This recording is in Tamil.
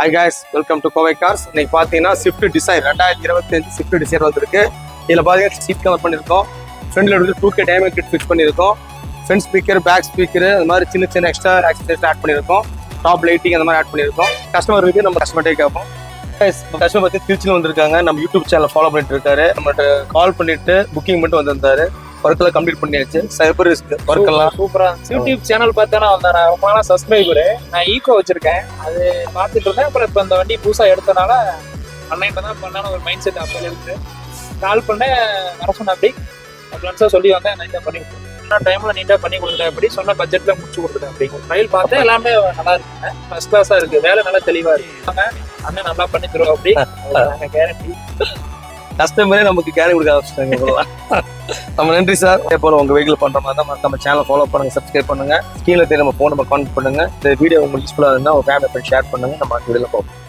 High guys, welcome to Kovai cars. இன்னைக்கு பார்த்தீங்கன்னா ஸ்விஃப்ட் டிசைர் 2025 ஸ்விஃப்ட் டிசைர் வந்திருக்கு. இதில் பார்த்தீங்கன்னா சீட் கவர் பண்ணியிருக்கோம். ஃப்ரண்ட்ல வந்து 2K டைமண்ட் கிட் ஃபிக்ஸ் பண்ணியிருக்கோம். ஃப்ரண்ட் ஸ்பீக்கர், பேக் ஸ்பீக்கர், அது மாதிரி சின்ன சின்ன எக்ஸ்ட்ரா ஆக்சசரிஸ் ஆட் பண்ணியிருக்கோம். டாப் லைட்டிங் அந்த மாதிரி ஆட் பண்ணியிருக்கோம். கஸ்டமர் ரிவ்யூ நம்ம கஸ்டமர்ட்டே கேட்போம். கஸ்டமர் பற்றி திருச்சியில் வந்திருக்காங்க. நம்ம யூடியூப் சேனல் ஃபாலோ பண்ணிட்டு இருக்காரு. நம்மகிட்ட கால் பண்ணிட்டு புக்கிங் மட்டும் வந்திருந்தாரு. ஒர்க்கெல்லாம் கம்ப்ளீட் பண்ணியாச்சு. சைபர் ஒர்க்கெல்லாம் சூப்பரா யூடியூப் சேனல் பார்த்தா வந்தேன். நான் ரொம்ப நாளா சப்ஸ்கிரைபரு. நான் ஈகோ வச்சிருக்கேன், அது பார்த்துட்டு இருந்தேன். அப்புறம் இப்போ இந்த வண்டி புதுசா எடுத்தனால ஆன்லைன்ல தான் பண்ணாலும் ஒரு மைண்ட் செட் அப்போ இருக்கு. கால் பண்ணேன், வர சொன்ன அப்படி ஃப்ரெண்ட்ஸாக சொல்லி வந்தேன். நீட்டாக பண்ணி கொடுத்தேன். டைம்ல நீட்டாக பண்ணி கொடுத்துட்டேன். அப்படி சொன்ன பட்ஜெட்ல முடிச்சு கொடுத்துட்டேன். அப்படி ட்ரையல் பார்த்தேன், எல்லாமே நல்லா இருக்குங்க. ஃபர்ஸ்ட் கிளாஸா இருக்கு, வேலை நல்லா தெளிவா இருக்கு. அண்ணன் நல்லா பண்ணி தருவோம். அப்படி கேரண்டி. கஸ்டமரே நமக்கு கேரி கொடுக்க ஆரம்பிச்சிட்டாங்க. நம்ம நன்றி சார். அதே போல உங்க வெஹிக்கிள் பண்ற மாதிரி தான் நம்ம சேனல் ஃபாலோ பண்ணுங்க, சப்ஸ்கிரைப் பண்ணுங்க. ஸ்கிரீன்ல தெரிய நம்ம ஃபோன் நம்பர் கான்டாக்ட் பண்ணுங்க. இந்த வீடியோ உங்களுக்கு யூஸ்ஃபுல்லா இருந்தா உங்க ஃபேமிலி ஃப்ரெண்ட் ஷேர் பண்ணுங்க. நம்ம வீடியோல பார்ப்போம்.